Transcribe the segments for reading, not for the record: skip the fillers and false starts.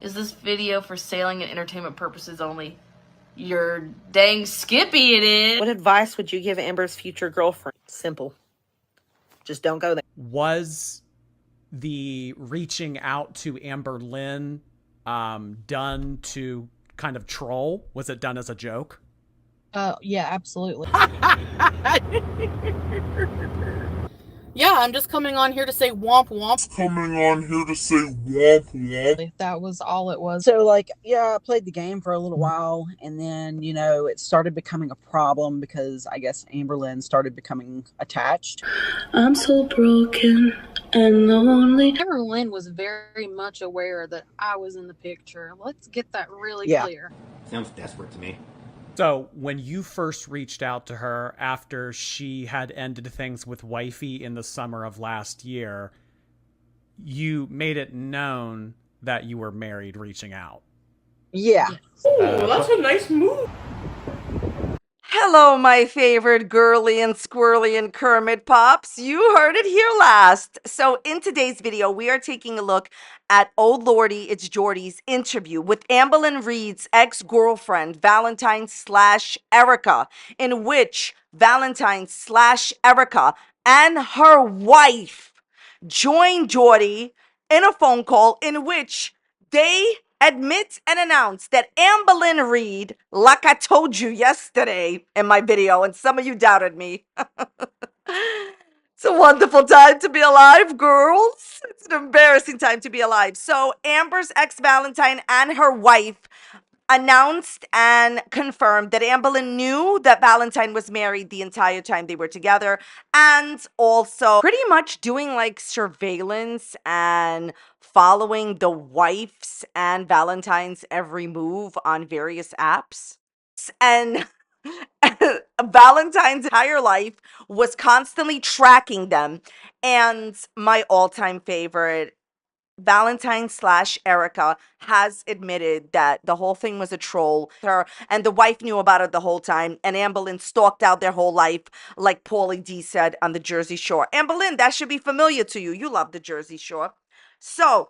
Is this video for sailing and entertainment purposes only? You're dang skippy it is. What advice would you give Amber's future girlfriend? Simple. Just don't go there. Was the reaching out to Amberlynn done to kind of troll? Was it done as a joke? Yeah, absolutely. Yeah, I'm just coming on here to say womp womp. That was all it was. So, like, yeah, I played the game for a little while, and then, you know, it started becoming a problem because I guess Amberlynn started becoming attached. I'm so broken and lonely. Amberlynn was very much aware that I was in the picture. Let's get that really clear. Sounds desperate to me. So when you first reached out to her after she had ended things with Wifey in the summer of last year, you made it known that you were married reaching out. Yeah. Ooh, that's a nice move. Hello, my favorite girly and squirrely and Kermit Pops. You heard it here last. So in today's video, we are taking a look at Oh Lordy, It's Jordy's interview with Amberlynn Reid's ex-girlfriend, Valentine / Erica, in which Valentine / Erica and her wife joined Jordy in a phone call in which they admit and announce that Amberlynn Reid, like I told you yesterday in my video, and some of you doubted me. It's a wonderful time to be alive, girls. It's an embarrassing time to be alive. So Amber's ex-Valentine and her wife announced and confirmed that Amberlynn knew that Valentine was married the entire time they were together, and also pretty much doing like surveillance and following the wife's and Valentine's every move on various apps. And Valentine's entire life was constantly tracking them. And my all-time favorite, Valentine / Erica has admitted that the whole thing was a troll. Her and the wife knew about it the whole time, and Amberlynn stalked out their whole life, like Paulie D said on the Jersey Shore. Amberlynn, that should be familiar to you. You love the Jersey Shore. So,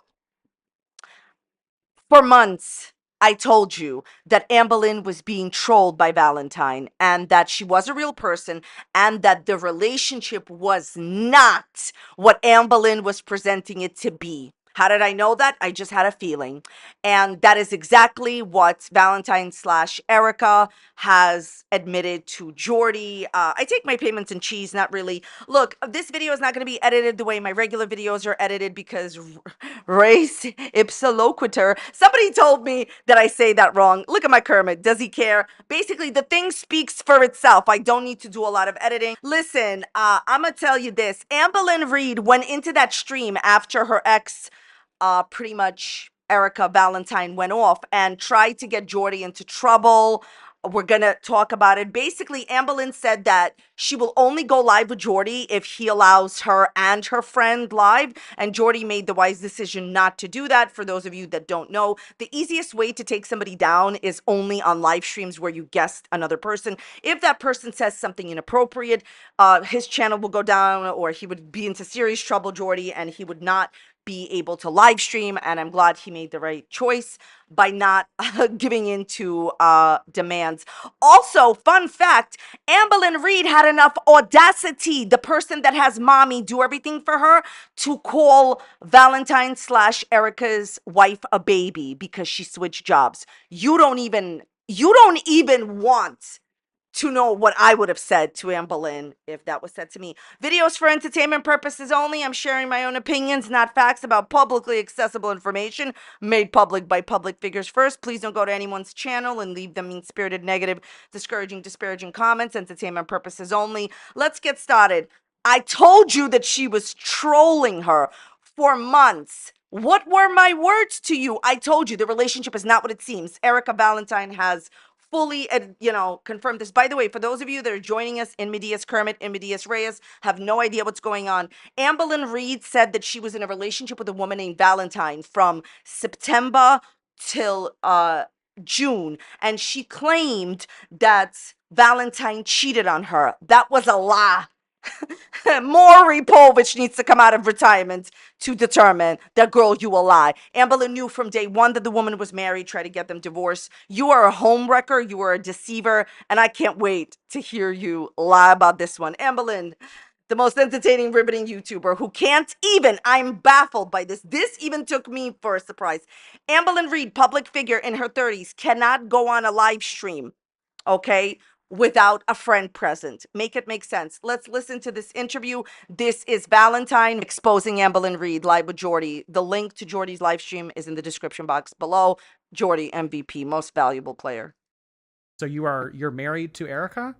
for months, I told you that Amberlynn was being trolled by Valentine and that she was a real person and that the relationship was not what Amberlynn was presenting it to be. How did I know that? I just had a feeling. And that is exactly what Valentine / Erica has admitted to Jordy. I take my payments in cheese, not really. Look, this video is not going to be edited the way my regular videos are edited because race ipsa loquitur. Somebody told me that I say that wrong. Look at my Kermit. Does he care? Basically, the thing speaks for itself. I don't need to do a lot of editing. Listen, I'm going to tell you this. Amberlynn Reid went into that stream after her ex pretty much Erica Valentine went off and tried to get Jordy into trouble. We're going to talk about it. Basically, Amberlynn said that she will only go live with Jordy if he allows her and her friend live. And Jordy made the wise decision not to do that. For those of you that don't know, the easiest way to take somebody down is only on live streams where you guest another person. If that person says something inappropriate, his channel will go down or he would be into serious trouble, Jordy, and he would not be able to live stream. And I'm glad he made the right choice by not giving in to demands. Also, fun fact, Amberlynn Reid had enough audacity, the person that has mommy do everything for her, to call Valentine / Erica's wife a baby because she switched jobs. You don't even want to know what I would have said to Amberlynn if that was said to me. Videos for entertainment purposes only. I'm sharing my own opinions, not facts about publicly accessible information made public by public figures first. Please don't go to anyone's channel and leave them mean-spirited, negative, disparaging comments. Entertainment purposes only. Let's get started. I told you that she was trolling her for months. What were my words to you? I told you the relationship is not what it seems. Erica Valentine has fully, confirmed this. By the way, for those of you that are joining us in Medias Kermit, in Medias Reyes, have no idea what's going on. Amberlynn Reid said that she was in a relationship with a woman named Valentine from September till June, and she claimed that Valentine cheated on her. That was a lie. Maury Povich needs to come out of retirement to determine that, girl, you a lie. Amberlynn knew from day one that the woman was married, tried to get them divorced. You are a homewrecker, you are a deceiver, and I can't wait to hear you lie about this one. Amberlynn, the most entertaining, riveting YouTuber who can't even, I'm baffled by this. This even took me for a surprise. Amberlynn Reid, public figure in her 30s, cannot go on a live stream, okay, without a friend present. Make it make sense. Let's listen to this interview. This is Valentine exposing Amberlynn Reid live with Jordy. The link to Jordy's live stream is in the description box below. Jordy, MVP, most valuable player. So you're married to Erica?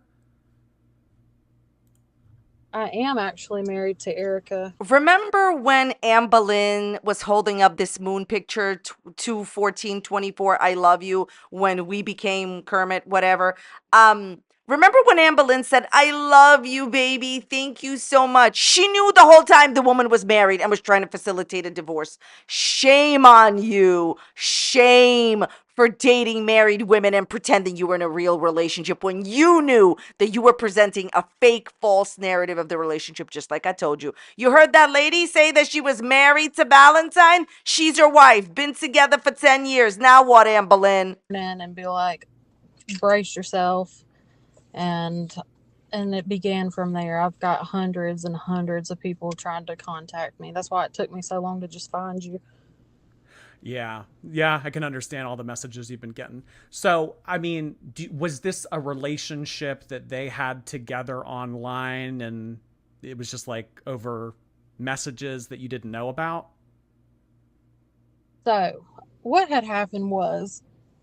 I am actually married to Erica. Remember when Amberlynn was holding up this moon picture, 2/14/24, I love you, when we became Kermit, whatever? Remember when Amberlynn said, I love you, baby, thank you so much? She knew the whole time the woman was married and was trying to facilitate a divorce. Shame on you. Shame for dating married women and pretending you were in a real relationship when you knew that you were presenting a fake, false narrative of the relationship, just like I told you. You heard that lady say that she was married to Valentine? She's your wife, been together for 10 years. Now what, Amberlynn? And be like, brace yourself. And it began from there. I've got hundreds and hundreds of people trying to contact me. That's why it took me so long to just find you. Yeah, I can understand all the messages you've been getting. So, I mean, was this a relationship that they had together online and it was just like over messages that you didn't know about? So, what had happened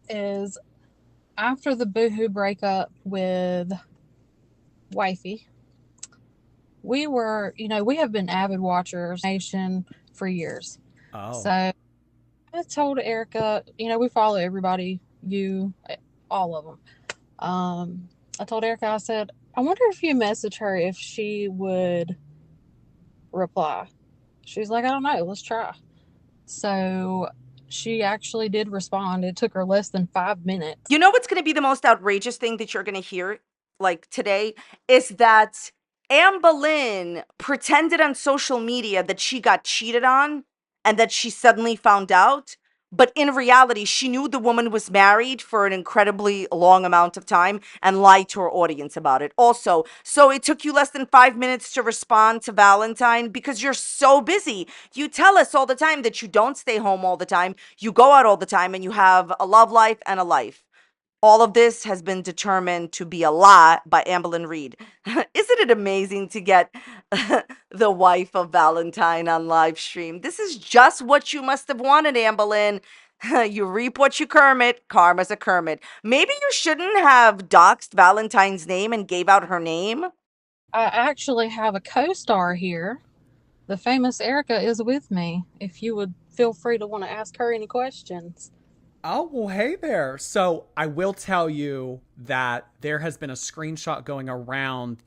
is after the boohoo breakup with wifey, we have been avid watchers nation for years. Oh. So I told Erica, we follow everybody, all of them. I told Erica, I said, I wonder if you message her if she would reply. She's like, I don't know, let's try. So she actually did respond. It took her less than 5 minutes. You know what's going to be the most outrageous thing that you're going to hear, like, today, is that Amberlynn pretended on social media that she got cheated on and that she suddenly found out. But in reality, she knew the woman was married for an incredibly long amount of time and lied to her audience about it. Also, so it took you less than 5 minutes to respond to Valentine because you're so busy. You tell us all the time that you don't stay home all the time. You go out all the time and you have a love life and a life. All of this has been determined to be a lie by Amberlynn Reid. Isn't it amazing to get the wife of Valentine on live stream? This is just what you must have wanted, Amberlynn. You reap what you Kermit. Karma's a Kermit. Maybe you shouldn't have doxed Valentine's name and gave out her name. I actually have a co-star here. The famous Erica is with me. If you would feel free to want to ask her any questions. Oh, well, hey there. So I will tell you that there has been a screenshot going around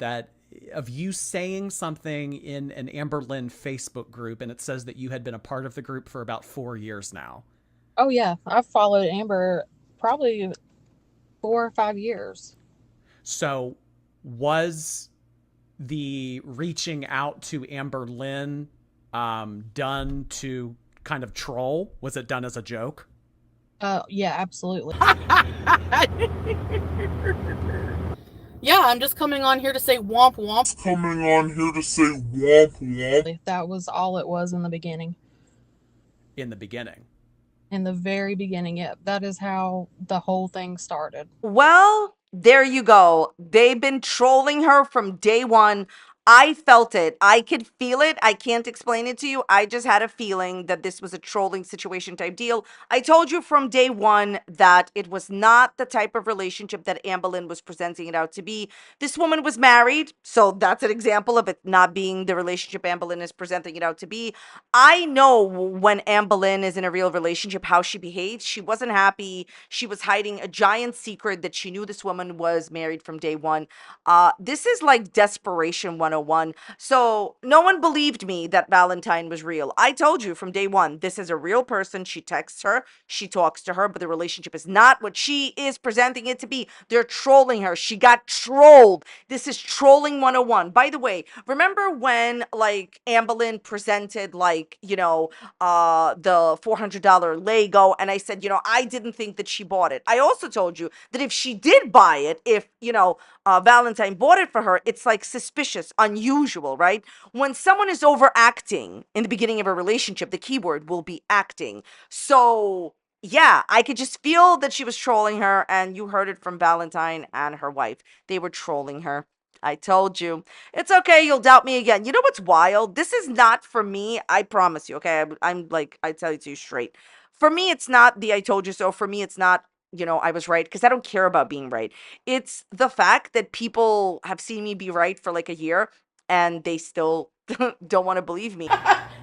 of you saying something in an Amberlynn Facebook group, and it says that you had been a part of the group for about 4 years now. Oh, yeah. I've followed Amber probably 4 or 5 years. So was the reaching out to Amberlynn done to kind of troll? Was it done as a joke? Yeah, absolutely. Yeah, I'm just coming on here to say womp womp. That was all it was in the beginning. In the beginning? In the very beginning, yeah. That is how the whole thing started. Well, there you go. They've been trolling her from day one. I felt it. I could feel it. I can't explain it to you. I just had a feeling that this was a trolling situation type deal. I told you from day one that it was not the type of relationship that Amberlynn was presenting it out to be. This woman was married, so that's an example of it not being the relationship Amberlynn is presenting it out to be. I know when Amberlynn is in a real relationship, how she behaves. She wasn't happy. She was hiding a giant secret that she knew this woman was married from day one. This is like desperation 101. 101. So no one believed me that Valentine was real. I told you from day one, this is a real person. She texts her, she talks to her, but the relationship is not what she is presenting it to be. They're trolling her. She got trolled. This is trolling 101. By the way, remember when like Amberlynn presented like, the $400 Lego, and I said, I didn't think that she bought it. I also told you that if she did buy it, if, Valentine bought it for her, it's like suspicious, unusual, right? When someone is overacting in the beginning of a relationship, the keyword will be acting. So yeah, I could just feel that she was trolling her, and you heard it from Valentine and her wife. They were trolling her. I told you. It's okay, you'll doubt me again. You know what's wild? This is not for me, I promise you, okay? I'm like, I tell it to you straight. For me, it's not the I told you so. For me, it's not, I was right, because I don't care about being right. It's the fact that people have seen me be right for like a year, and they still don't want to believe me.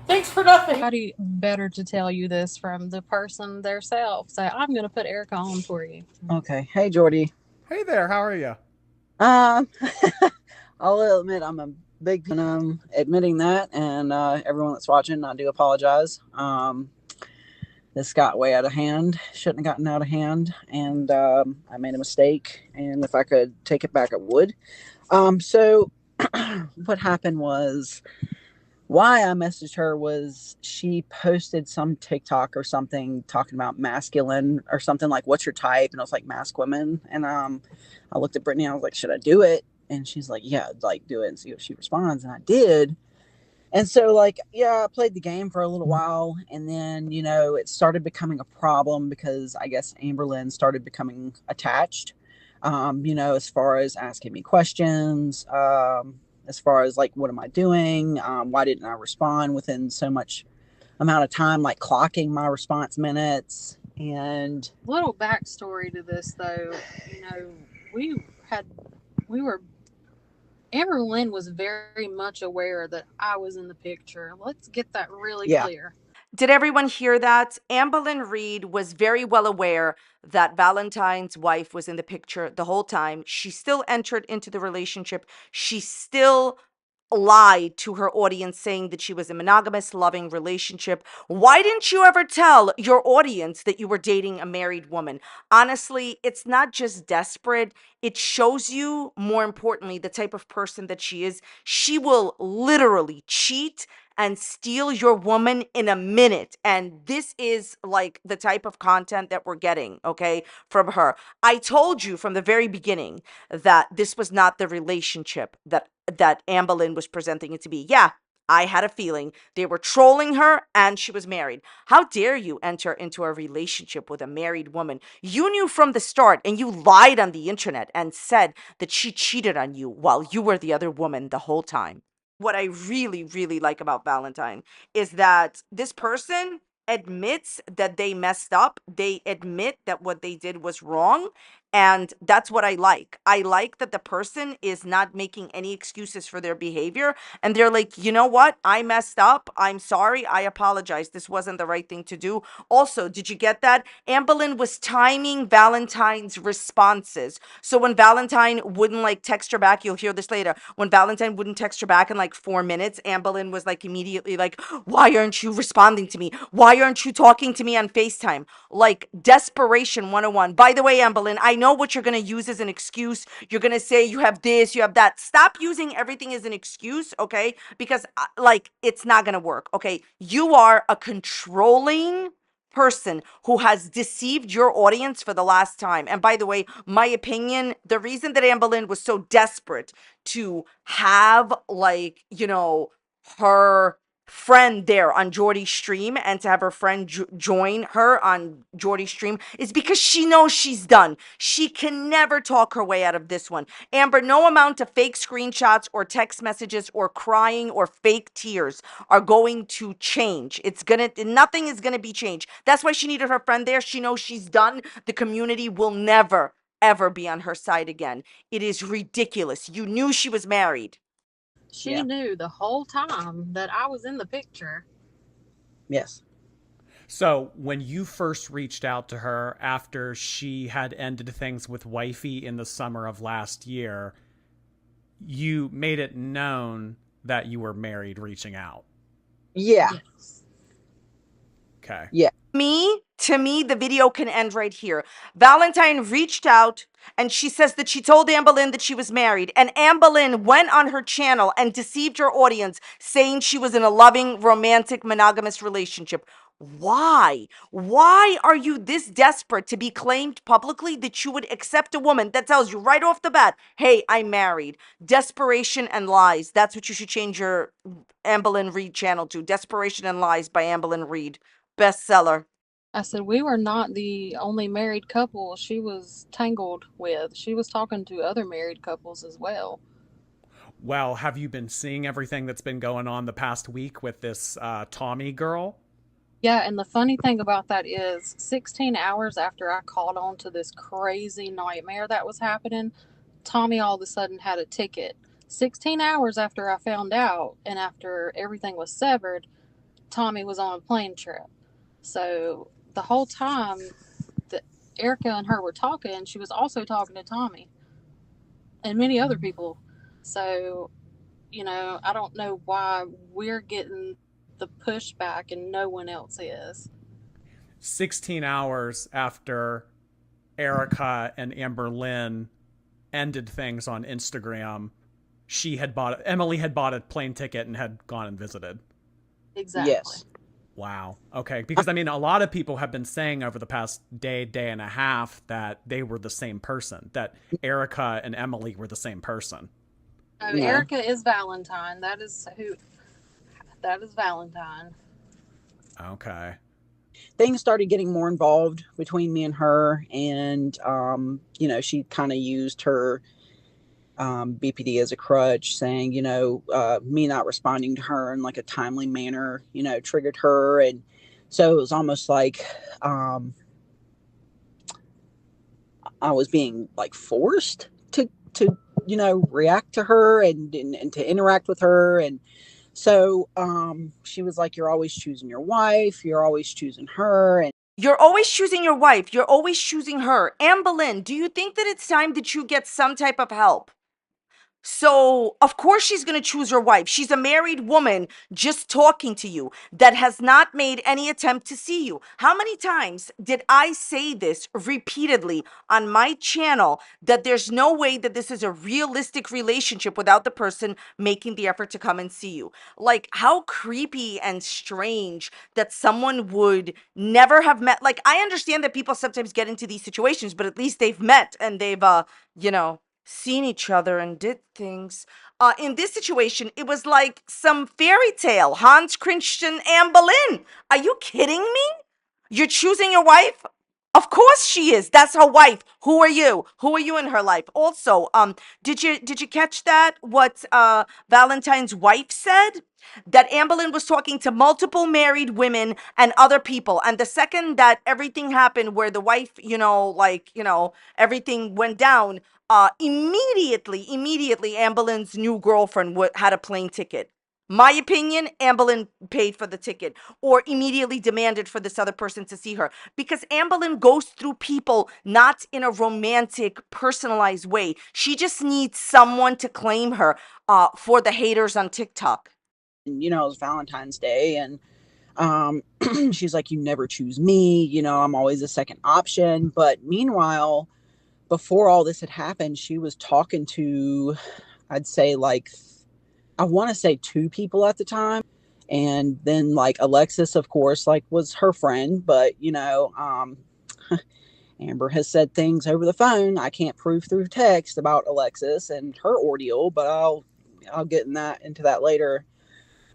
Thanks for nothing. Nobody better to tell you this from the person themselves. So I'm going to put Erica on for you. Okay. Hey, Jordy. Hey there, how are you? Um, I'll admit I'm a big admitting that, and everyone that's watching, I do apologize. This got way out of hand. Shouldn't have gotten out of hand, and I made a mistake. And if I could take it back, I would. So what happened was, why I messaged her was she posted some TikTok or something talking about masculine or something like, what's your type? And I was like, mask women. And I looked at Brittany and I was like, should I do it? And she's like, yeah, like do it and see if she responds. And I did. And so like, yeah, I played the game for a little while, and then, it started becoming a problem because I guess Amberlynn started becoming attached, as far as asking me questions, as far as like, what am I doing? Why didn't I respond within so much amount of time, like clocking my response minutes? And Little backstory to this, though, we were Amberlynn was very much aware that I was in the picture. Let's get that really clear. Did everyone hear that? Amberlynn Reid was very well aware that Valentine's wife was in the picture the whole time. She still entered into the relationship. She still lied to her audience saying that she was a monogamous, loving relationship. Why didn't you ever tell your audience that you were dating a married woman? Honestly, it's not just desperate. It shows you, more importantly, the type of person that she is. She will literally cheat and steal your woman in a minute. And this is like the type of content that we're getting, okay, from her. I told you from the very beginning that this was not the relationship that Amberlynn was presenting it to be. Yeah, I had a feeling they were trolling her, and she was married. How dare you enter into a relationship with a married woman? You knew from the start, and you lied on the internet and said that she cheated on you while you were the other woman the whole time. What I really, really like about Valentine is that this person admits that they messed up. They admit that what they did was wrong. And that's what I like. I like that the person is not making any excuses for their behavior. And they're like, you know what? I messed up. I'm sorry. I apologize. This wasn't the right thing to do. Also, did you get that? Amberlynn was timing Valentine's responses. So when Valentine wouldn't like text her back, you'll hear this later. When Valentine wouldn't text her back in like 4 minutes, Amberlynn was like immediately like, why aren't you responding to me? Why aren't you talking to me on FaceTime? Like desperation 101. By the way, Amberlynn, I know what you're going to use as an excuse. You're going to say you have this, you have that. Stop using everything as an excuse, okay? Because like it's not going to work, okay? You are a controlling person who has deceived your audience for the last time. And by the way, my opinion, the reason that Amberlynn was so desperate to have like, her friend there on Jordy's stream and to have her friend join her on Jordy's stream is because she knows she's done. She can never talk her way out of this one. Amber, no amount of fake screenshots or text messages or crying or fake tears are going to change. Nothing is gonna be changed. That's why she needed her friend there. She knows she's done. The community will never ever be on her side again. It is ridiculous. You knew she was married. She knew the whole time that I was in the picture. Yes. So when you first reached out to her after she had ended things with Wifey in the summer of last year, you made it known that you were married reaching out. Yeah. Yes. Okay. Yeah. To me, the video can end right here. Valentine reached out and she says that she told Amberlynn that she was married. And Amberlynn went on her channel and deceived her audience, saying she was in a loving, romantic, monogamous relationship. Why? Why are you this desperate to be claimed publicly that you would accept a woman that tells you right off the bat, hey, I'm married? Desperation and lies. That's what you should change your Amberlynn Reid channel to. Desperation and Lies by Amberlynn Reid. Bestseller. I said we were not the only married couple she was tangled with. She was talking to other married couples as well. Well, have you been seeing everything that's been going on the past week with this Tommy girl? Yeah, and the funny thing about that is 16 hours after I caught on to this crazy nightmare that was happening, Tommy all of a sudden had a ticket. 16 hours after I found out and after everything was severed, Tommy was on a plane trip. So the whole time that Erica and her were talking, she was also talking to Tommy and many other people. So, I don't know why we're getting the pushback and no one else is. 16 hours after Erica and Amberlynn ended things on Instagram, Emily had bought a plane ticket and had gone and visited. Exactly. Yes. Wow. Okay. Because I mean, a lot of people have been saying over the past day and a half that they were the same person, that Erica and Emily were the same person. So No. Erica is Valentine. That is Valentine. Okay. Things started getting more involved between me and her, and she kind of used her BPD as a crutch, saying me not responding to her in like a timely manner triggered her, and so it was almost like I was being like forced to react to her and to interact with her. And so she was like, you're always choosing your wife, you're always choosing her. And You're always choosing your wife. You're always choosing her. Amberlynn, do you think that it's time that you get some type of help? So, of course, she's going to choose her wife. She's a married woman just talking to you that has not made any attempt to see you. How many times did I say this repeatedly on my channel that there's no way that this is a realistic relationship without the person making the effort to come and see you? Like, how creepy and strange that someone would never have met. Like, I understand that people sometimes get into these situations, but at least they've met and they've, seen each other and did things. In this situation, it was like some fairy tale. Hans Christian Anne Boleyn. Are you kidding me? You're choosing your wife? Of course she is. That's her wife. Who are you? Who are you in her life? Also, did you catch that? What Valentine's wife said? That Amberlynn was talking to multiple married women and other people. And the second that everything happened where the wife, everything went down, immediately Amberlynn's new girlfriend had a plane ticket. My opinion, Amberlynn paid for the ticket or immediately demanded for this other person to see her, because Amberlynn goes through people not in a romantic, personalized way. She just needs someone to claim her for the haters on TikTok. it was Valentine's Day, and she's like, you never choose me, I'm always a second option. But meanwhile, before all this had happened, she was talking to, I'd say, like, I want to say 2 people at the time. And then like Alexis, of course, like was her friend, but Amber has said things over the phone I can't prove through text about Alexis and her ordeal, but I'll get into that later.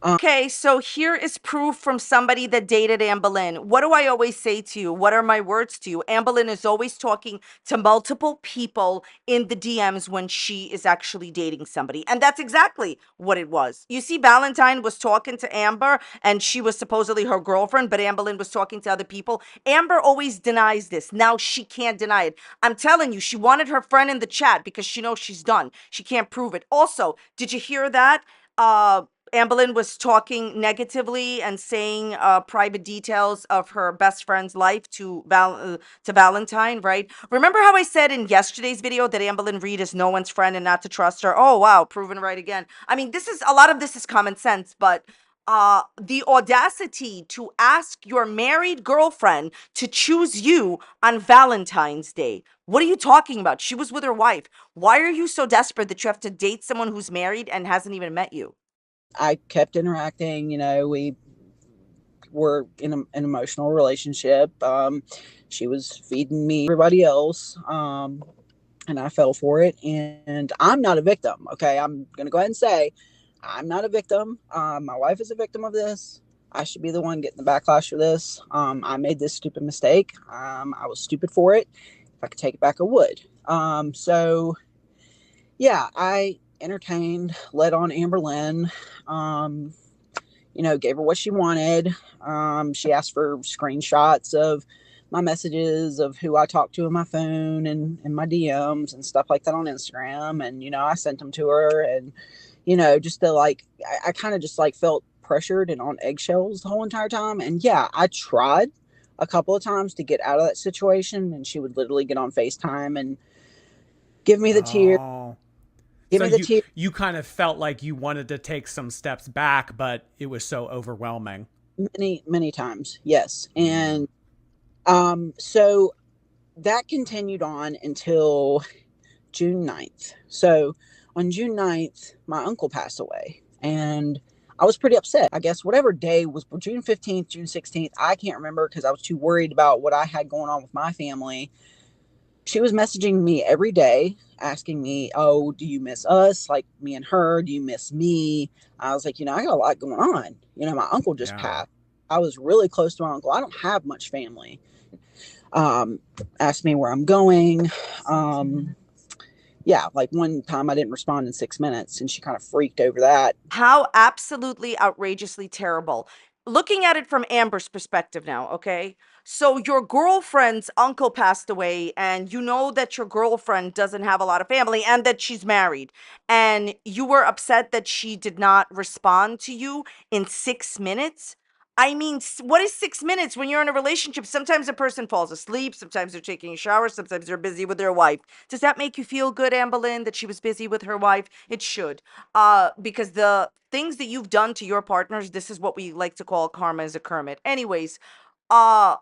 Okay, so here is proof from somebody that dated Amberlynn. What do I always say to you? What are my words to you? Amberlynn is always talking to multiple people in the DMs when she is actually dating somebody. And that's exactly what it was. You see, Valentine was talking to Amber and she was supposedly her girlfriend, but Amberlynn was talking to other people. Amber always denies this. Now she can't deny it. I'm telling you, she wanted her friend in the chat because she knows she's done. She can't prove it. Also, did you hear that? Amberlynn was talking negatively and saying private details of her best friend's life to Valentine, right? Remember how I said in yesterday's video that Amberlynn Reid is no one's friend and not to trust her? Oh wow, proven right again. I mean, this is a lot of this is common sense, but the audacity to ask your married girlfriend to choose you on Valentine's Day. What are you talking about? She was with her wife. Why are you so desperate that you have to date someone who's married and hasn't even met you? I kept interacting. We were in an emotional relationship. She was feeding me everybody else. And I fell for it. And I'm not a victim. Okay. I'm going to go ahead and say I'm not a victim. My wife is a victim of this. I should be the one getting the backlash for this. I made this stupid mistake. I was stupid for it. If I could take it back, I would. So yeah, I entertained, led on Amberlynn, gave her what she wanted. She asked for screenshots of my messages of who I talked to in my phone and my DMs and stuff like that on Instagram. And, I sent them to her and, just to I kind of just felt pressured and on eggshells the whole entire time. And yeah, I tried a couple of times to get out of that situation, and she would literally get on FaceTime and give me the tears. Oh. Give So me the tears. you kind of felt like you wanted to take some steps back, but it was so overwhelming. Many, many times. Yes. And so that continued on until June 9th. So on June 9th, my uncle passed away, and I was pretty upset. I guess whatever day was June 15th, June 16th, I can't remember because I was too worried about what I had going on with my family. She was messaging me every day, asking me, oh, do you miss us? Like me and her, do you miss me? I was like, I got a lot going on. My uncle just passed. I was really close to my uncle. I don't have much family. Asked me where I'm going. Yeah, like one time I didn't respond in 6 minutes, and she kind of freaked over that. How absolutely outrageously terrible. Looking at it from Amber's perspective now, okay? So your girlfriend's uncle passed away, and you know that your girlfriend doesn't have a lot of family and that she's married. And you were upset that she did not respond to you in 6 minutes. I mean, what is 6 minutes when you're in a relationship? Sometimes a person falls asleep, sometimes they're taking a shower, sometimes they're busy with their wife. Does that make you feel good, Amberlynn, that she was busy with her wife? It should. Because the things that you've done to your partners, this is what we like to call karma as a Kermit. Anyways, uh,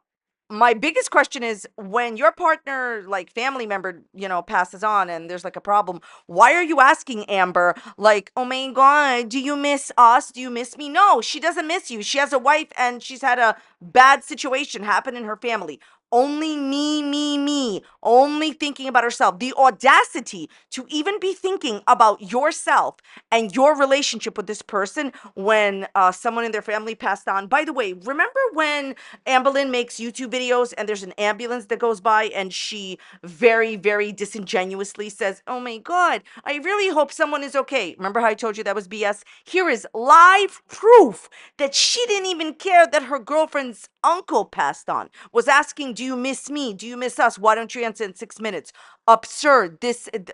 my biggest question is when your partner, like family member, passes on and there's like a problem, why are you asking Amber, like, oh my God, do you miss us? Do you miss me? No, she doesn't miss you. She has a wife and she's had a bad situation happen in her family. Only me, only thinking about herself. The audacity to even be thinking about yourself and your relationship with this person when someone in their family passed on. By the way, remember when Amberlynn makes YouTube videos and there's an ambulance that goes by and she very, very disingenuously says, oh my God, I really hope someone is okay. Remember how I told you that was BS? Here is live proof that she didn't even care that her girlfriend's uncle passed on, was asking, do you miss me? Do you miss us? Why don't you answer in 6 minutes? Absurd.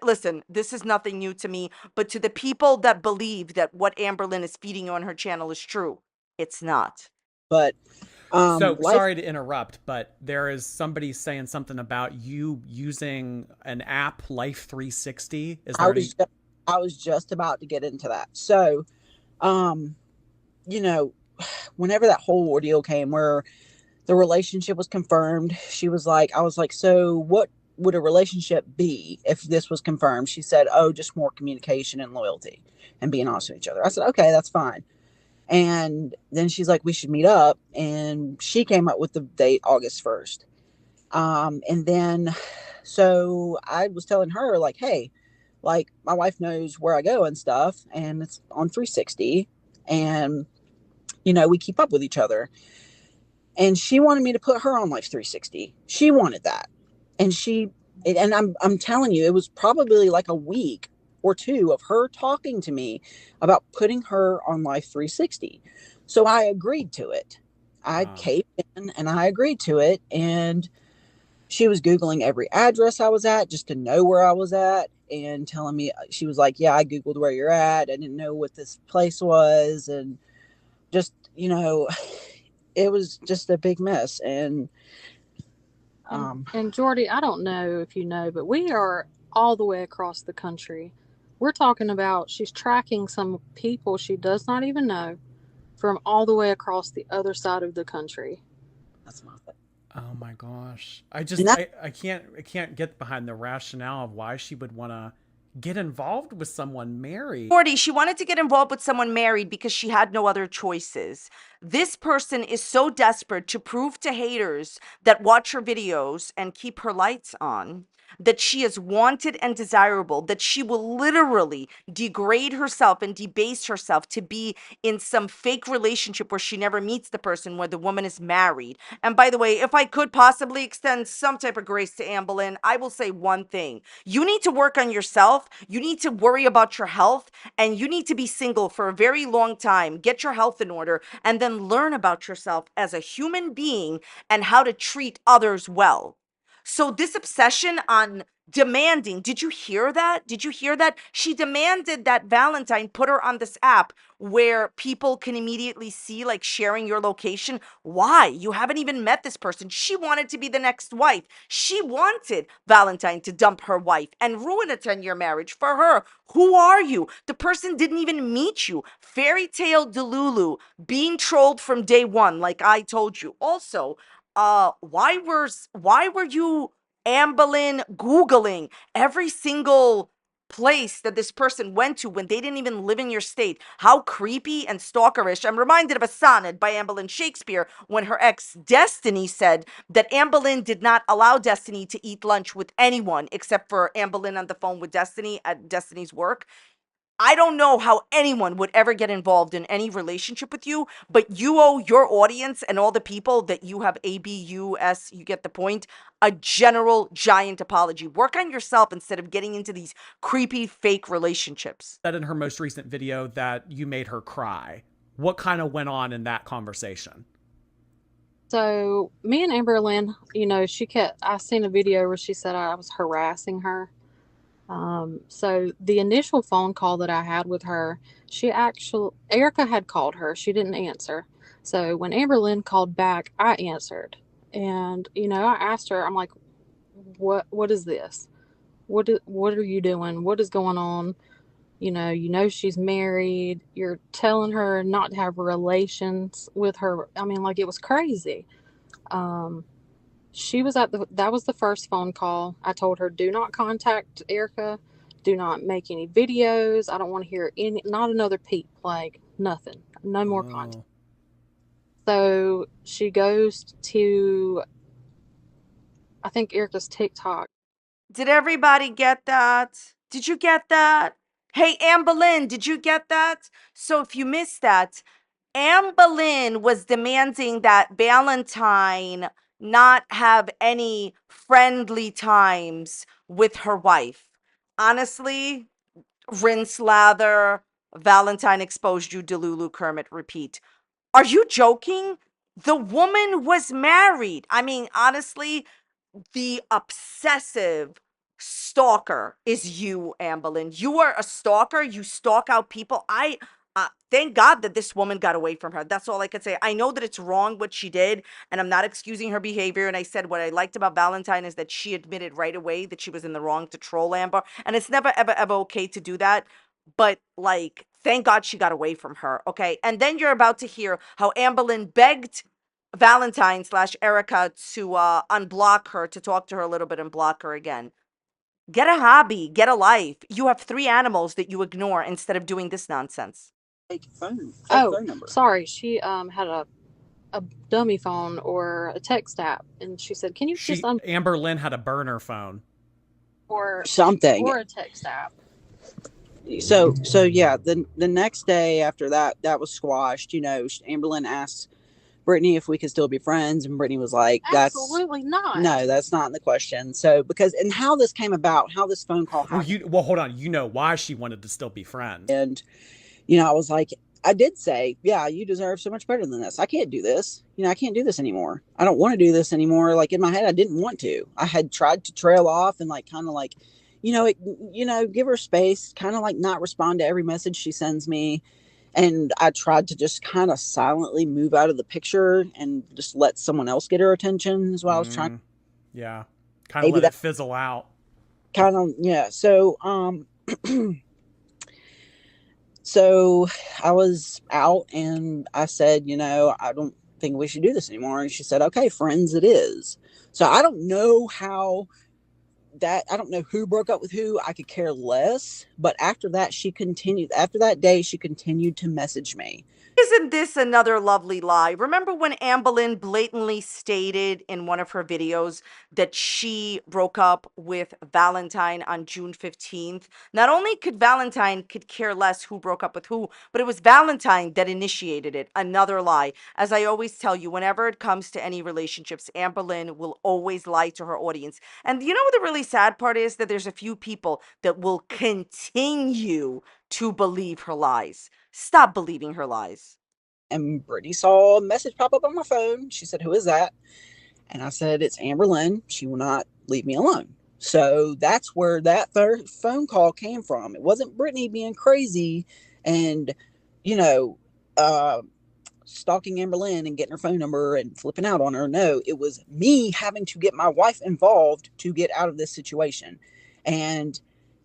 Listen, this is nothing new to me, but to the people that believe that what Amberlynn is feeding you on her channel is true, it's not. But So sorry to interrupt, but there is somebody saying something about you using an app, Life 360. I was just about to get into that. So, whenever that whole ordeal came where the relationship was confirmed, I was like, so what would a relationship be if this was confirmed? She said, oh, just more communication and loyalty and being honest with each other. I said, okay, that's fine. And then she's like, we should meet up. And she came up with the date August 1st. And then, so I was telling her like, hey, like my wife knows where I go and stuff, and it's on 360, and, we keep up with each other. And she wanted me to put her on Life 360. She wanted that. And I'm telling you, it was probably like a week or two of her talking to me about putting her on Life 360. So I agreed to it. I caved in and I agreed to it. And she was Googling every address I was at just to know where I was at. and telling me, she was like, yeah, I Googled where you're at. I didn't know what this place was. And just, it was just a big mess. And Jordy, I don't know if you know, but we are all the way across the country. We're talking about she's tracking some people she does not even know from all the way across the other side of the country. that's my thing. Oh my gosh. I can't get behind the rationale of why she would want to get involved with someone married. Jordy, she wanted to get involved with someone married because she had no other choices. This person is so desperate to prove to haters that watch her videos and keep her lights on that she is wanted and desirable, that she will literally degrade herself and debase herself to be in some fake relationship where she never meets the person, where the woman is married. And by the way, if I could possibly extend some type of grace to Amberlynn, I will say one thing. You need to work on yourself. You need to worry about your health, and you need to be single for a very long time. Get your health in order, and then learn about yourself as a human being and how to treat others well. So this obsession on demanding, did you hear that? Did you hear that? She demanded that Valentine put her on this app where people can immediately see, like, sharing your location. Why? You haven't even met this person. She wanted to be the next wife. She wanted Valentine to dump her wife and ruin a 10-year marriage for her. Who are you? The person didn't even meet you. Fairy tale Delulu, being trolled from day one, like I told you. Also, why were you, Amberlynn, Googling every single place that this person went to when they didn't even live in your state? How creepy and stalkerish. I'm reminded of a sonnet by Amberlynn Shakespeare when her ex Destiny said that Amberlynn did not allow Destiny to eat lunch with anyone except for Amberlynn on the phone with Destiny at Destiny's work. I don't know how anyone would ever get involved in any relationship with you, but you owe your audience and all the people that you have ABUS, you get the point, a general giant apology. Work on yourself instead of getting into these creepy fake relationships. Said in her most recent video that you made her cry. What kind of went on in that conversation? So me and Amberlynn, I seen a video where she said I was harassing her. So the initial phone call that I had with her, Erica had called her. She didn't answer. So when Amberlynn called back, I answered. And, I asked her, I'm like, what is this? What are you doing? What is going on? She's married. You're telling her not to have relations with her. I mean, like, it was crazy. She was that was the first phone call. I told her, do not contact Erica. Do not make any videos. I don't want to hear not another peep, like nothing. No more contact. So she goes to, I think, Erica's TikTok. Did everybody get that? Did you get that? Hey, Amberlynn, did you get that? So if you missed that, Amberlynn was demanding that Valentine not have any friendly times with her wife. Honestly, rinse, lather, Valentine exposed you, Delulu, Kermit, repeat. Are you joking? The woman was married. I mean, honestly, the obsessive stalker is you, Amberlynn. You are a stalker. You stalk out people. Thank God that this woman got away from her. That's all I could say. I know that it's wrong what she did, and I'm not excusing her behavior. And I said what I liked about Valentine is that she admitted right away that she was in the wrong to troll Amber. And it's never, ever, ever okay to do that. But, like, thank God she got away from her, okay? And then you're about to hear how Amberlynn begged Valentine / Erica to unblock her, to talk to her a little bit and block her again. Get a hobby, get a life. You have 3 animals that you ignore instead of doing this nonsense. Fake phone number. Sorry, she had a dummy phone or a text app, and she said, "Can you just Amberlynn had a burner phone or something or a text app?" So yeah, the next day after that was squashed. Amberlynn asked Brittany if we could still be friends, and Brittany was like, Absolutely not. No, that's not in the question. So and how this came about, how this phone call happened. Well, hold on. You know why she wanted to still be friends. And, I was like, I did say, yeah, you deserve so much better than this. I can't do this. I can't do this anymore. I don't want to do this anymore. Like, in my head, I didn't want to. I had tried to trail off and, like, kind of like, give her space, kind of like not respond to every message she sends me. And I tried to just kind of silently move out of the picture and just let someone else get her attention is what I was trying. Yeah. Kind of Maybe let that it fizzle out. kind of, yeah. So, so I was out and I said, I don't think we should do this anymore. And she said, okay, friends it is. So I don't know I don't know who broke up with who. I could care less. But after that day, she continued to message me. Isn't this another lovely lie? Remember when Amberlynn blatantly stated in one of her videos that she broke up with Valentine on June 15th? Not only could Valentine could care less who broke up with who, but it was Valentine that initiated it. Another lie. As I always tell you, whenever it comes to any relationships, Amberlynn will always lie to her audience. And you know what the really sad part is? That there's a few people that will continue to believe her lies. Stop believing her lies. And Brittany saw a message pop up on my phone. She said, who is that? And I said, it's Amberlynn. She will not leave me alone. So that's where that phone call came from. It wasn't Brittany being crazy and, you know, uh, stalking Amberlynn and getting her phone number and flipping out on her. No, it was me having to get my wife involved to get out of this situation. And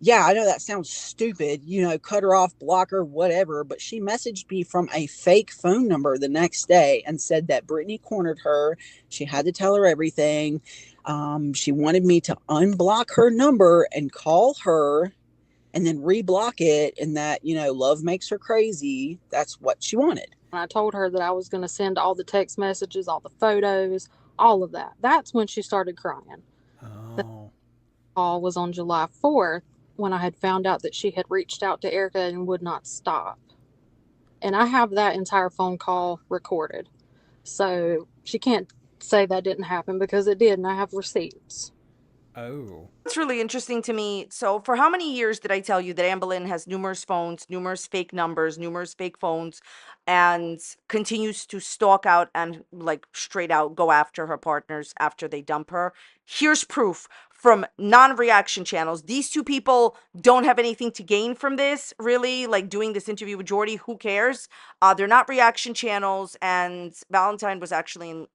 yeah, I know that sounds stupid, cut her off, block her, whatever, but she messaged me from a fake phone number the next day and said that Brittany cornered her. She had to tell her everything. She wanted me to unblock her number and call her and then reblock it, and that, love makes her crazy. That's what she wanted. I told her that I was going to send all the text messages, all the photos, all of that. That's when she started crying. The call was on July 4th when I had found out that she had reached out to Erica and would not stop. And I have that entire phone call recorded. So she can't say that didn't happen because it did, and I have receipts. Oh. It's really interesting to me. So, for how many years did I tell you that Amberlynn has numerous phones, numerous fake numbers, numerous fake phones, and continues to stalk out and like straight out go after her partners after they dump her? Here's proof from non-reaction channels. These two people don't have anything to gain from this, really. Like doing this interview with Jordy, who cares? They're not reaction channels, and Valentine was actually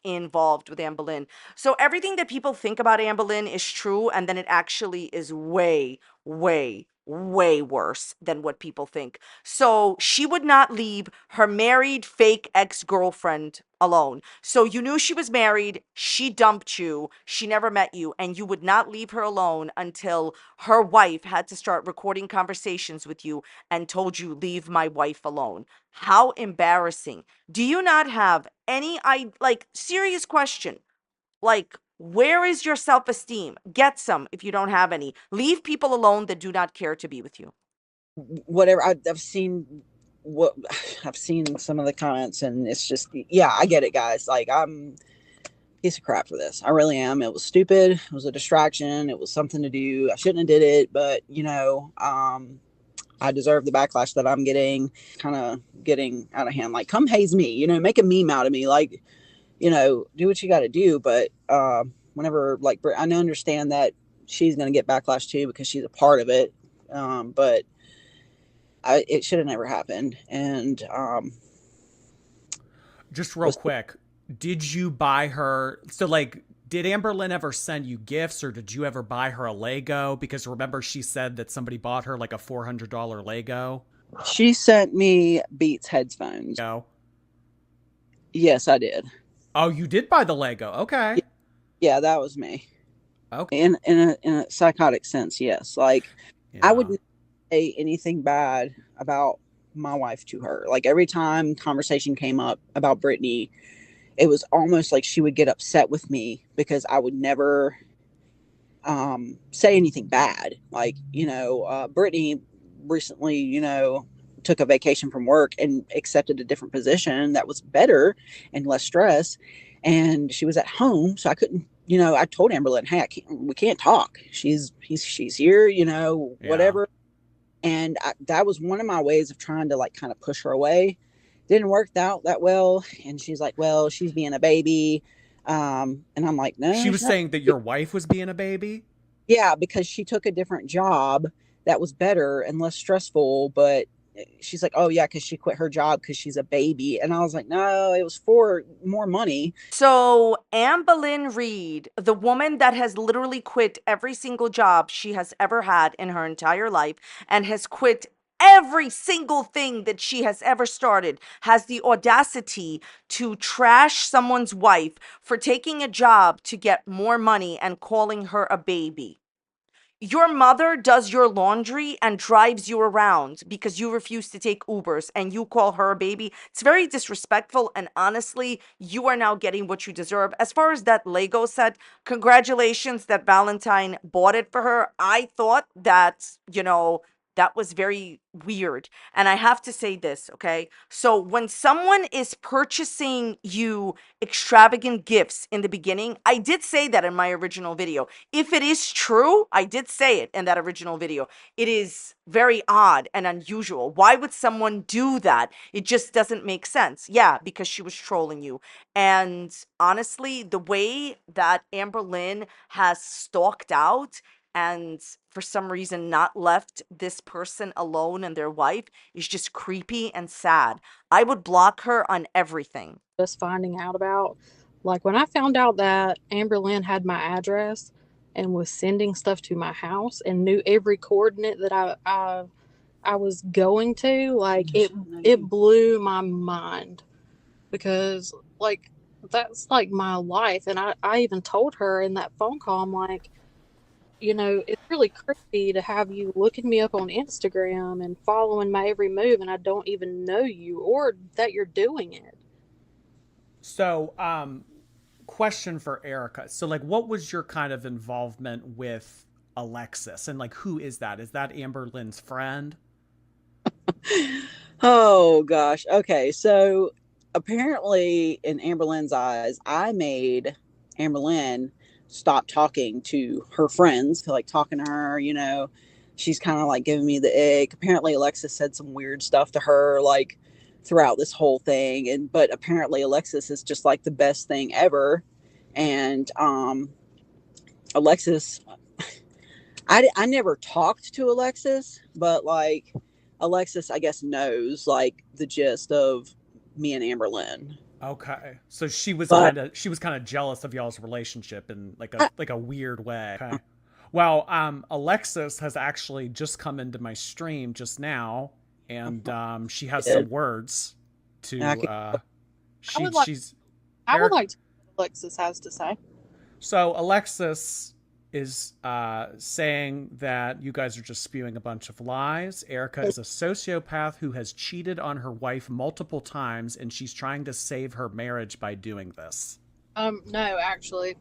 involved with Amberlynn. So everything that people think about Amberlynn is true, and then it actually is way, way, way worse than what people think. So she would not leave her married fake ex-girlfriend alone. So you knew she was married, she dumped you, she never met you, and you would not leave her alone until her wife had to start recording conversations with you and told you, leave my wife alone. How embarrassing. Do you not have any, serious question? Where is your self-esteem? Get some if you don't have any. Leave people alone that do not care to be with you. Whatever. I've seen I've seen some of the comments, and it's just, yeah, I get it, guys. I'm a piece of crap for this. I really am. It was stupid. It was a distraction. It was something to do. I shouldn't have did it, but I deserve the backlash that I'm getting. Kind of getting out of hand. Come haze me. Make a meme out of me. Do what you got to do. But whenever, I understand that she's going to get backlash too because she's a part of it. But it should have never happened. And just real quick, did you buy her? So, did Amberlynn ever send you gifts, or did you ever buy her a Lego? Because remember, she said that somebody bought her a $400 Lego. She sent me Beats headphones. No. Yes, I did. Oh, you did buy the Lego. Okay. Yeah, that was me. Okay. In a psychotic sense, yes. I wouldn't say anything bad about my wife to her. Every time conversation came up about Brittany, it was almost like she would get upset with me because I would never say anything bad. Brittany recently, took a vacation from work and accepted a different position that was better and less stress. And she was at home, so I couldn't, I told Amberlynn, hey, we can't talk. She's here, whatever. And that was one of my ways of trying to kind of push her away. Didn't work out that well. And she's like, well, she's being a baby. And I'm like, no. She was saying that your wife was being a baby? Yeah, because she took a different job that was better and less stressful, but she's like, "Oh yeah, because she quit her job because she's a baby." And I was like, "No, it was for more money." So, Amberlynn Reid, the woman that has literally quit every single job she has ever had in her entire life and has quit every single thing that she has ever started, has the audacity to trash someone's wife for taking a job to get more money and calling her a baby. Your mother does your laundry and drives you around because you refuse to take Ubers and you call her a baby. It's very disrespectful. And honestly, you are now getting what you deserve. As far as that Lego set, congratulations that Valentine bought it for her. I thought that, that was very weird. And I have to say this, okay? So when someone is purchasing you extravagant gifts in the beginning, I did say that in my original video. If it is true, I did say it in that original video. It is very odd and unusual. Why would someone do that? It just doesn't make sense. Yeah, because she was trolling you. And honestly, the way that Amberlynn has stalked out and for some reason not left this person alone and their wife is just creepy and sad. I would block her on everything. Just finding out about, like, when I found out that Amberlynn had my address and was sending stuff to my house and knew every coordinate that I was going to, like, it blew my mind because, like, that's like my life. And I even told her in that phone call, I'm like, it's really creepy to have you looking me up on Instagram and following my every move, and I don't even know you or that you're doing it. So, question for Erica. So, like, what was your kind of involvement with Alexis? And, like, who is that? Is that Amberlynn's friend? Oh gosh. Okay, so apparently in Amberlynn's eyes, I made Amberlynn stop talking to her friends, like talking to her, she's kind of like giving me the ick. Apparently Alexis said some weird stuff to her like throughout this whole thing, and but apparently Alexis is just like the best thing ever. And Alexis, I never talked to Alexis, but like Alexis, I guess, knows like the gist of me and Amberlynn. Okay, so But she was kind of jealous of y'all's relationship in like a weird way. Okay. Well, Alexis has actually just come into my stream just now, and she has some words to. I can, I would like She's. I would like to hear what Alexis has to say. So Alexis is saying that you guys are just spewing a bunch of lies. Erica is a sociopath who has cheated on her wife multiple times, and she's trying to save her marriage by doing this. No, actually.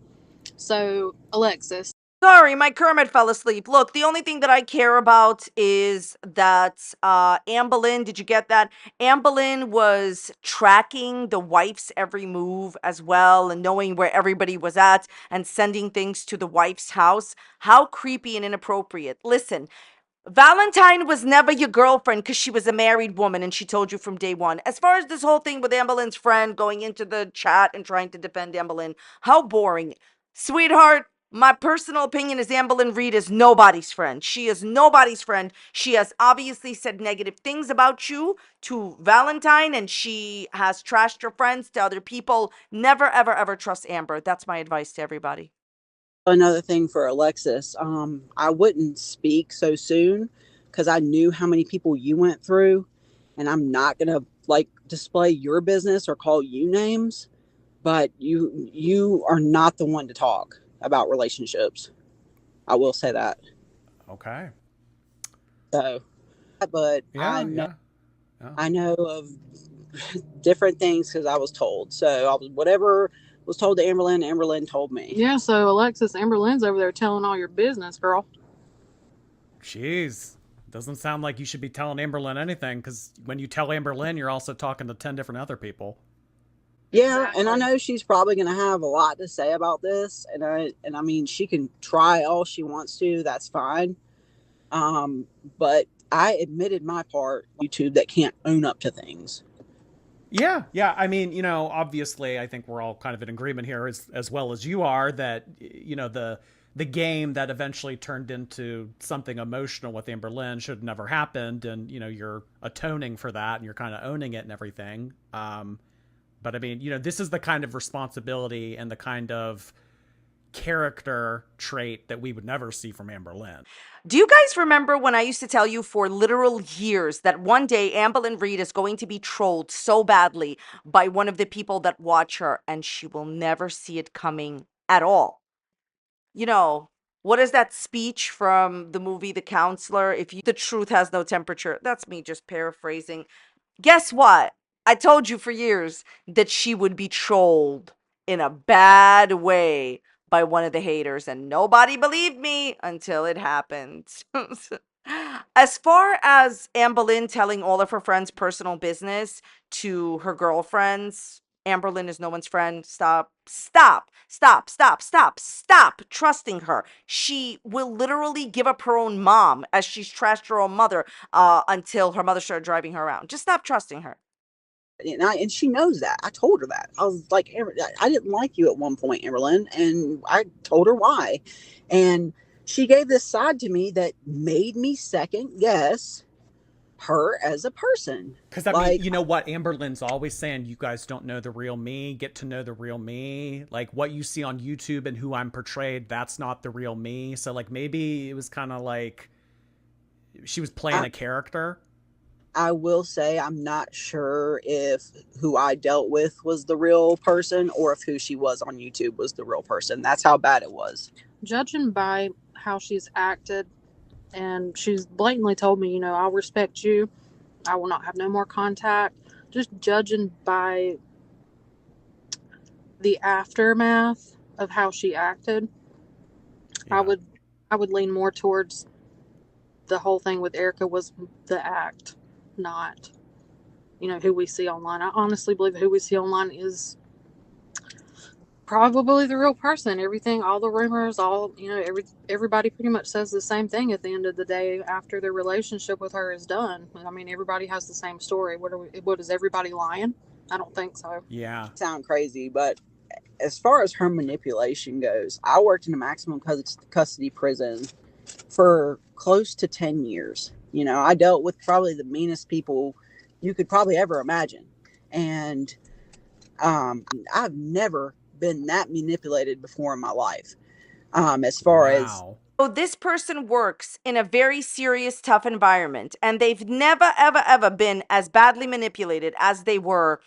So, Alexis. Sorry, my Kermit fell asleep. Look, the only thing that I care about is that Amberlynn, did you get that? Amberlynn was tracking the wife's every move as well and knowing where everybody was at and sending things to the wife's house. How creepy and inappropriate. Listen, Valentine was never your girlfriend because she was a married woman and she told you from day one. As far as this whole thing with Amberlynn's friend going into the chat and trying to defend Amberlynn, how boring. Sweetheart, my personal opinion is Amberlynn Reid is nobody's friend. She is nobody's friend. She has obviously said negative things about you to Valentine and she has trashed your friends to other people. Never, ever, ever trust Amber. That's my advice to everybody. another thing for Alexis, I wouldn't speak so soon because I knew how many people you went through, and I'm not gonna like display your business or call you names, but you are not the one to talk about relationships. I will say that. Okay. So, but Yeah. I know of different things because I was told. So I was whatever was told to Amberlynn, Amberlynn told me. Yeah, so Alexis, Amberlynn's over there telling all your business, girl. Jeez. Doesn't sound like you should be telling Amberlynn anything, because when you tell Amberlynn, you're also talking to 10 different other people. Yeah, Exactly. and I know she's probably going to have a lot to say about this, and I mean she can try all she wants to. That's fine. But I admitted my part on YouTube that can't own up to things. Yeah. I mean, obviously, I think we're all kind of in agreement here, as well as you are, that the the game that eventually turned into something emotional with Amberlynn should have never happened, and you're atoning for that and you're kind of owning it and everything. But I mean, this is the kind of responsibility and the kind of character trait that we would never see from Amberlynn. Do you guys remember when I used to tell you for literal years that one day Amberlynn Reid is going to be trolled so badly by one of the people that watch her, and she will never see it coming at all? What is that speech from the movie The Counselor? The truth has no temperature. That's me just paraphrasing. Guess what? I told you for years that she would be trolled in a bad way by one of the haters, and nobody believed me until it happened. As far as Amberlynn telling all of her friends' personal business to her girlfriends, Amberlynn is no one's friend. Stop trusting her. She will literally give up her own mom as she's trashed her own mother until her mother started driving her around. Just stop trusting her. And she knows that. I told her that. I was like, I didn't like you at one point, Amberlynn, and I told her why. And she gave this side to me that made me second guess her as a person. Because, I mean, you know what? Amberlynn's always saying, you guys don't know the real me. Get to know the real me. Like, what you see on YouTube and who I'm portrayed, that's not the real me. So, like, maybe it was kind of like she was playing a character. I will say I'm not sure if who I dealt with was the real person or if who she was on YouTube was the real person. That's how bad it was. Judging by how she's acted, and she's blatantly told me, I'll respect you. I will not have no more contact. Just judging by the aftermath of how she acted, yeah. I would lean more towards the whole thing with Erica was the act, not, who we see online. I honestly believe who we see online is probably the real person. Everything, all the rumors, everybody pretty much says the same thing at the end of the day after their relationship with her is done. I mean, everybody has the same story. What is everybody lying? I don't think so. Yeah. Sound crazy, but as far as her manipulation goes, I worked in a maximum custody prison for close to 10 years. I dealt with probably the meanest people you could probably ever imagine. And I've never been that manipulated before in my life. As far as so this person works in a very serious, tough environment, and they've never, ever, ever been as badly manipulated as they were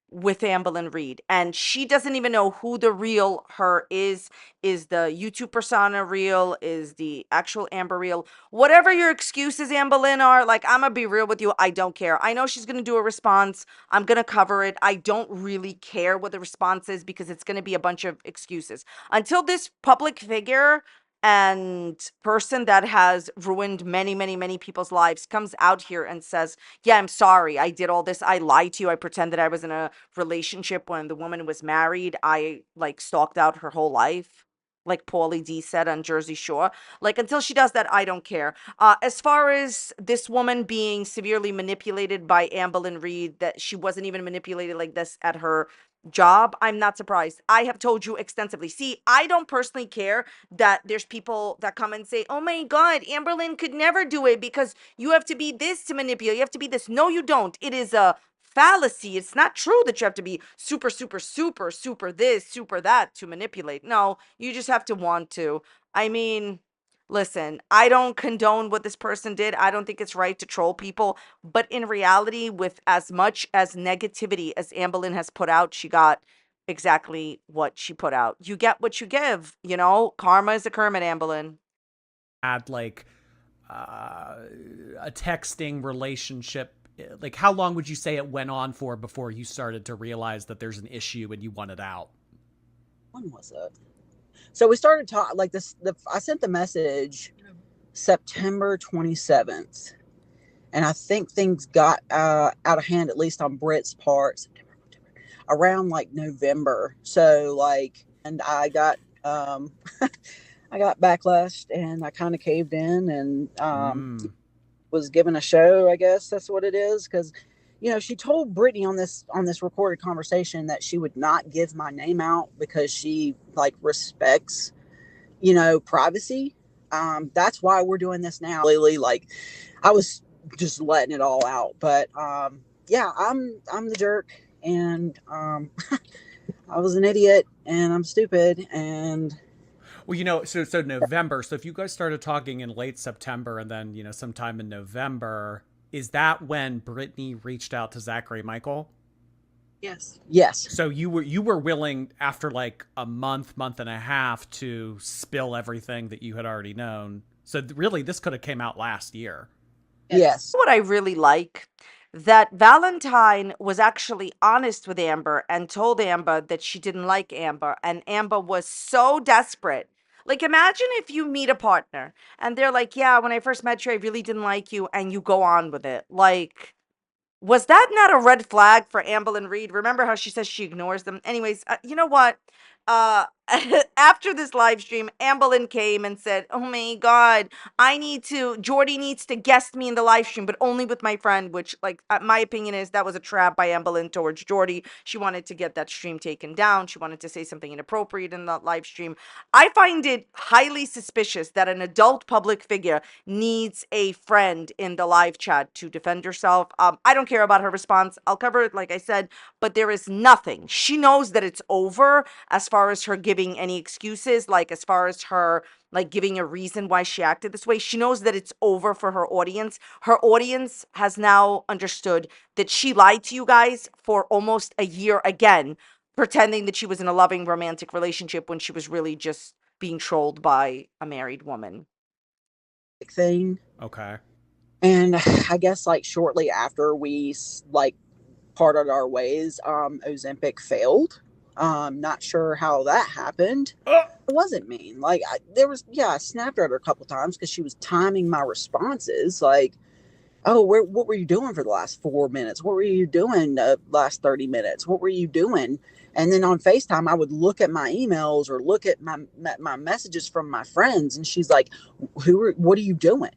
with Amberlynn Reid. And she doesn't even know who the real her is. Is the YouTube persona real? Is the actual Amber real? Whatever your excuses, Amberlynn, are, like, I'm gonna be real with you. I don't care. I know she's gonna do a response. I'm gonna cover it. I don't really care what the response is because it's gonna be a bunch of excuses. Until this public figure and person that has ruined many, many, many people's lives comes out here and says, yeah, I'm sorry. I did all this. I lied to you. I pretended I was in a relationship when the woman was married. I stalked out her whole life, like Paulie D said on Jersey Shore. Until she does that, I don't care. As far as this woman being severely manipulated by Amberlynn Reid, that she wasn't even manipulated like this at her job, I'm not surprised. I have told you extensively. See, I don't personally care that there's people that come and say, oh my God, Amberlynn could never do it because you have to be this to manipulate. You have to be this. No, you don't. It is a fallacy. It's not true that you have to be super, super, super, super this, super that to manipulate. No, you just have to want to. I mean, listen, I don't condone what this person did. I don't think it's right to troll people. But in reality, with as much as negativity as Amberlynn has put out, she got exactly what she put out. You get what you give, Karma is a Kermit, Amberlynn. Had a texting relationship. Like, how long would you say it went on for before you started to realize that there's an issue and you want it out? When was it? So we started talking like this. I sent the message September 27th, and I think things got out of hand, at least on Britt's part, around November. So and I got I got backlashed, and I kind of caved in, and was given a show. I guess that's what it is, because she told Brittany on this recorded conversation that she would not give my name out because she respects privacy. That's why we're doing this now. Lily, like, I was just letting it all out, but yeah, I'm the jerk, and I was an idiot, and I'm stupid, and Well, so November. So if you guys started talking in late September and then, sometime in November, is that when Brittany reached out to Zachary Michael? yes, So you were willing after like a month and a half to spill everything that you had already known. So really this could have came out last year. yes. What I really like, that Valentine was actually honest with Amber and told Amber that she didn't like Amber, and Amber was so desperate. Like, imagine if you meet a partner and they're like, yeah, when I first met you, I really didn't like you, and you go on with it. Like, was that not a red flag for Amberlynn Reid? Remember how she says she ignores them? Anyways, you know what? Uh, after this live stream, Amberlynn came and said, "Oh my God, Jordy needs to guest me in the live stream, but only with my friend." Which, like, my opinion is that was a trap by Amberlynn towards Jordy. She wanted to get that stream taken down. She wanted to say something inappropriate in the live stream. I find it highly suspicious that an adult public figure needs a friend in the live chat to defend herself. I don't care about her response. I'll cover it, like I said, but there is nothing. She knows that it's over as far as her giving any excuses, like as far as her like giving a reason why she acted this way. She knows that it's over for her audience. Her audience has now understood that she lied to you guys for almost a year again, pretending that she was in a loving romantic relationship when she was really just being trolled by a married woman. Thing. Okay. And I guess like shortly after we like parted our ways, Ozempic failed. Not sure how that happened. It wasn't mean. Like, I snapped at her a couple times because she was timing my responses. Like, oh, what were you doing for the last 4 minutes? What were you doing the last 30 minutes? What were you doing? And then on FaceTime, I would look at my emails or look at my messages from my friends, and she's like, what are you doing?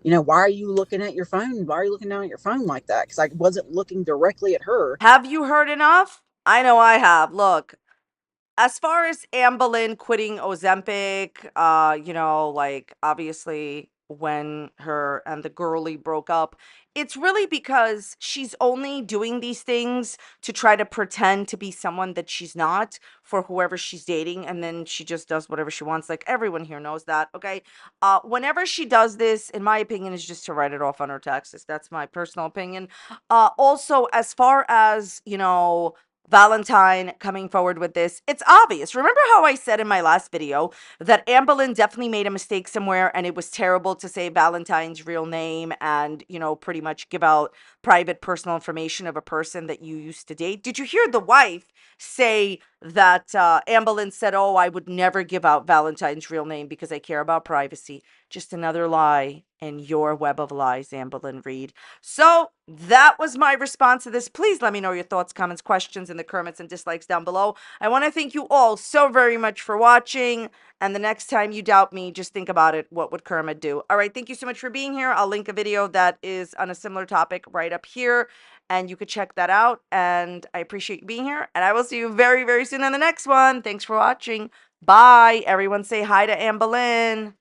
Why are you looking at your phone? Why are you looking down at your phone like that? Because I wasn't looking directly at her. Have you heard enough? I know I have. Look, as far as Amberlynn quitting Ozempic, like obviously when her and the girly broke up, it's really because she's only doing these things to try to pretend to be someone that she's not for whoever she's dating, and then she just does whatever she wants. Like, everyone here knows that, okay? Whenever she does this, in my opinion, is just to write it off on her taxes. That's my personal opinion. Also, as far as, Valentine coming forward with this, it's obvious. Remember how I said in my last video that Amberlynn definitely made a mistake somewhere, and it was terrible to say Valentine's real name and, pretty much give out private personal information of a person that you used to date? Did you hear the wife say that Amberlynn said, "Oh, I would never give out Valentine's real name because I care about privacy"? Just another lie in your web of lies, Amberlynn Reid. So that was my response to this. Please let me know your thoughts, comments, questions in the comments and dislikes down below. I want to thank you all so very much for watching. And the next time you doubt me, just think about it. What would Kermit do? All right, thank you so much for being here. I'll link a video that is on a similar topic right up here, and you could check that out. And I appreciate you being here, and I will see you very, very soon in the next one. Thanks for watching. Bye. Everyone say hi to Amberlynn.